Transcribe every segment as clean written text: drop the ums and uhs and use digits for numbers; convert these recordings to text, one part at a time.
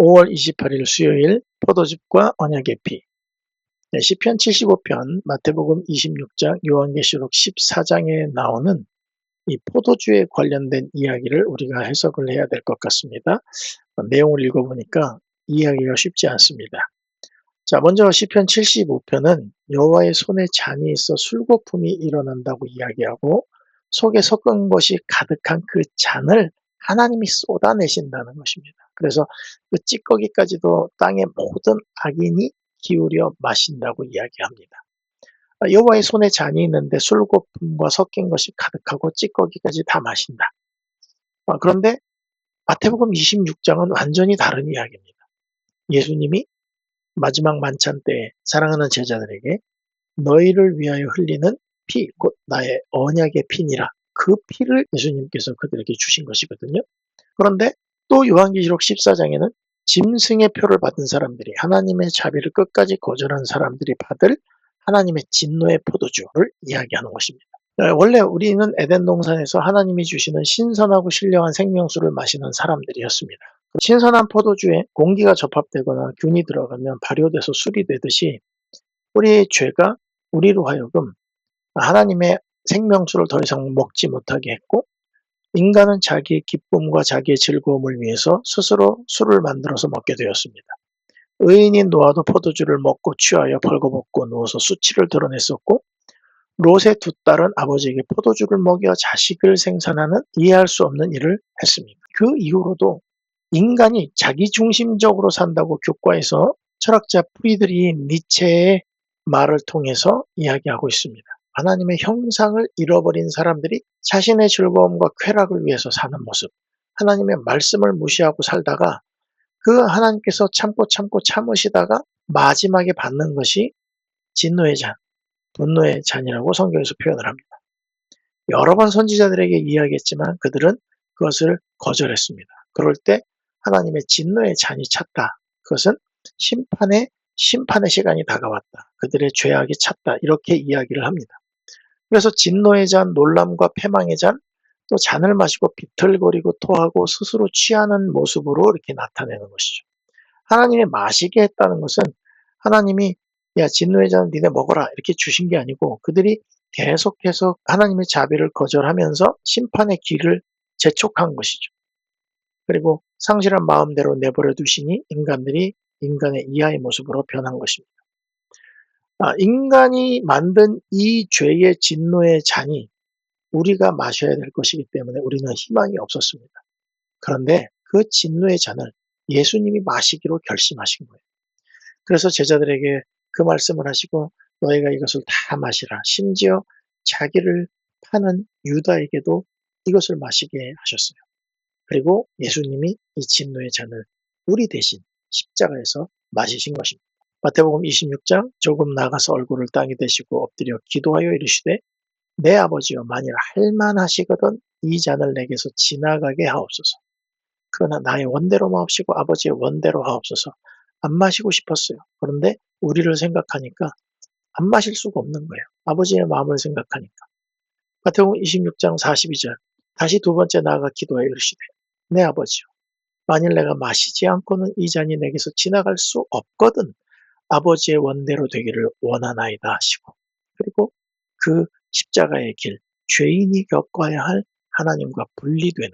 5월 28일 수요일 포도즙과 언약의 피. 네, 시편 75편, 마태복음 26장, 요한계시록 14장에 나오는 이 포도주에 관련된 이야기를 우리가 해석을 해야 될 것 같습니다. 내용을 읽어보니까 이해하기가 쉽지 않습니다. 자, 먼저 시편 75편은 여호와의 손에 잔이 있어 술거품이 일어난다고 이야기하고 속에 섞은 것이 가득한 그 잔을 하나님이 쏟아내신다는 것입니다. 그래서 그 찌꺼기까지도 땅의 모든 악인이 기울여 마신다고 이야기합니다. 여호와의 손에 잔이 있는데 술거품과 섞인 것이 가득하고 찌꺼기까지 다 마신다. 그런데 마태복음 26장은 완전히 다른 이야기입니다. 예수님이 마지막 만찬 때에 사랑하는 제자들에게 너희를 위하여 흘리는 피, 곧 나의 언약의 피니라. 그 피를 예수님께서 그들에게 주신 것이거든요. 그런데 또 요한계시록 14장에는 짐승의 표를 받은 사람들이, 하나님의 자비를 끝까지 거절한 사람들이 받을 하나님의 진노의 포도주를 이야기하는 것입니다. 원래 우리는 에덴 동산에서 하나님이 주시는 신선하고 신령한 생명수를 마시는 사람들이었습니다. 신선한 포도주에 공기가 접합되거나 균이 들어가면 발효돼서 술이 되듯이 우리의 죄가 우리로 하여금 하나님의 생명수를 더 이상 먹지 못하게 했고, 인간은 자기의 기쁨과 자기의 즐거움을 위해서 스스로 술을 만들어서 먹게 되었습니다. 의인인 노아도 포도주를 먹고 취하여 벌거벗고 누워서 수치를 드러냈었고, 롯의 두 딸은 아버지에게 포도주를 먹여 자식을 생산하는 이해할 수 없는 일을 했습니다. 그 이후로도 인간이 자기중심적으로 산다고 교과에서 철학자 프리드리히 니체의 말을 통해서 이야기하고 있습니다. 하나님의 형상을 잃어버린 사람들이 자신의 즐거움과 쾌락을 위해서 사는 모습, 하나님의 말씀을 무시하고 살다가 그 하나님께서 참고 참으시다가 마지막에 받는 것이 진노의 잔, 분노의 잔이라고 성경에서 표현을 합니다. 여러 번 선지자들에게 이야기했지만 그들은 그것을 거절했습니다. 그럴 때 하나님의 진노의 잔이 찼다. 그것은 심판의 시간이 다가왔다. 그들의 죄악이 찼다. 이렇게 이야기를 합니다. 그래서 진노의 잔, 놀람과 패망의 잔, 또 잔을 마시고 비틀거리고 토하고 스스로 취하는 모습으로 이렇게 나타내는 것이죠. 하나님이 마시게 했다는 것은 하나님이 야 진노의 잔을 니네 먹어라 이렇게 주신 게 아니고 그들이 계속해서 하나님의 자비를 거절하면서 심판의 길을 재촉한 것이죠. 그리고 상실한 마음대로 내버려 두시니 인간들이 인간의 이하의 모습으로 변한 것입니다. 인간이 만든 이 죄의 진노의 잔이 우리가 마셔야 될 것이기 때문에 우리는 희망이 없었습니다. 그런데 그 진노의 잔을 예수님이 마시기로 결심하신 거예요. 그래서 제자들에게 그 말씀을 하시고 너희가 이것을 다 마시라. 심지어 자기를 파는 유다에게도 이것을 마시게 하셨어요. 그리고 예수님이 이 진노의 잔을 우리 대신 십자가에서 마시신 것입니다. 마태복음 26장 조금 나가서 얼굴을 땅에 대시고 엎드려 기도하여 이르시되 내 아버지여 만일 할만하시거든 이 잔을 내게서 지나가게 하옵소서. 그러나 나의 원대로 마옵시고 아버지의 원대로 하옵소서. 안 마시고 싶었어요. 그런데 우리를 생각하니까 안 마실 수가 없는 거예요. 아버지의 마음을 생각하니까. 마태복음 26장 42절 다시 두 번째 나아가 기도하여 이르시되 내 아버지여 만일 내가 마시지 않고는 이 잔이 내게서 지나갈 수 없거든 아버지의 원대로 되기를 원하나이다 하시고 그리고 그 십자가의 길 죄인이 겪어야 할 하나님과 분리되는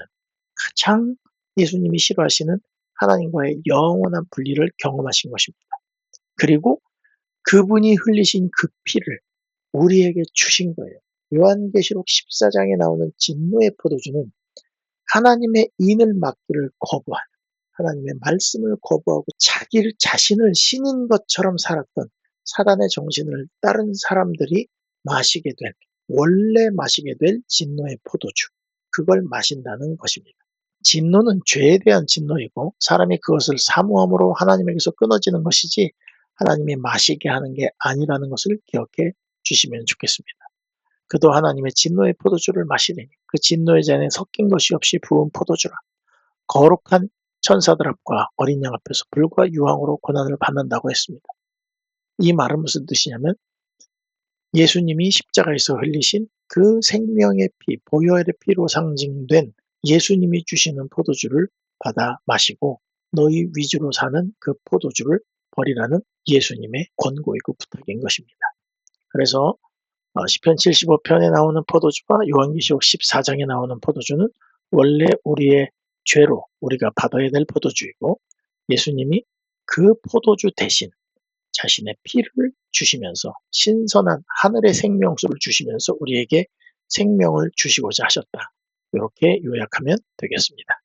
가장 예수님이 싫어하시는 하나님과의 영원한 분리를 경험하신 것입니다. 그리고 그분이 흘리신 그 피를 우리에게 주신 거예요. 요한계시록 14장에 나오는 진노의 포도주는 하나님의 인을 맡기를 거부한 하나님의 말씀을 거부하고 자신을 신인 것처럼 살았던 사단의 정신을 따른 사람들이 마시게 될 원래 마시게 될 진노의 포도주 그걸 마신다는 것입니다. 진노는 죄에 대한 진노이고 사람이 그것을 사모함으로 하나님에게서 끊어지는 것이지 하나님이 마시게 하는 게 아니라는 것을 기억해 주시면 좋겠습니다. 그도 하나님의 진노의 포도주를 마시리니 그 진노의 잔에 섞인 것이 없이 부은 포도주라. 거룩한 천사들 앞과 어린 양 앞에서 불과 유황으로 고난을 받는다고 했습니다. 이 말은 무슨 뜻이냐면 예수님이 십자가에서 흘리신 그 생명의 피, 보혈의 피로 상징된 예수님이 주시는 포도주를 받아 마시고 너희 위주로 사는 그 포도주를 버리라는 예수님의 권고이고 부탁인 것입니다. 그래서 시편 75편에 나오는 포도주와 요한계시록 14장에 나오는 포도주는 원래 우리의 죄로 우리가 받아야 될 포도주이고, 예수님이 그 포도주 대신 자신의 피를 주시면서 신선한 하늘의 생명수를 주시면서 우리에게 생명을 주시고자 하셨다. 이렇게 요약하면 되겠습니다.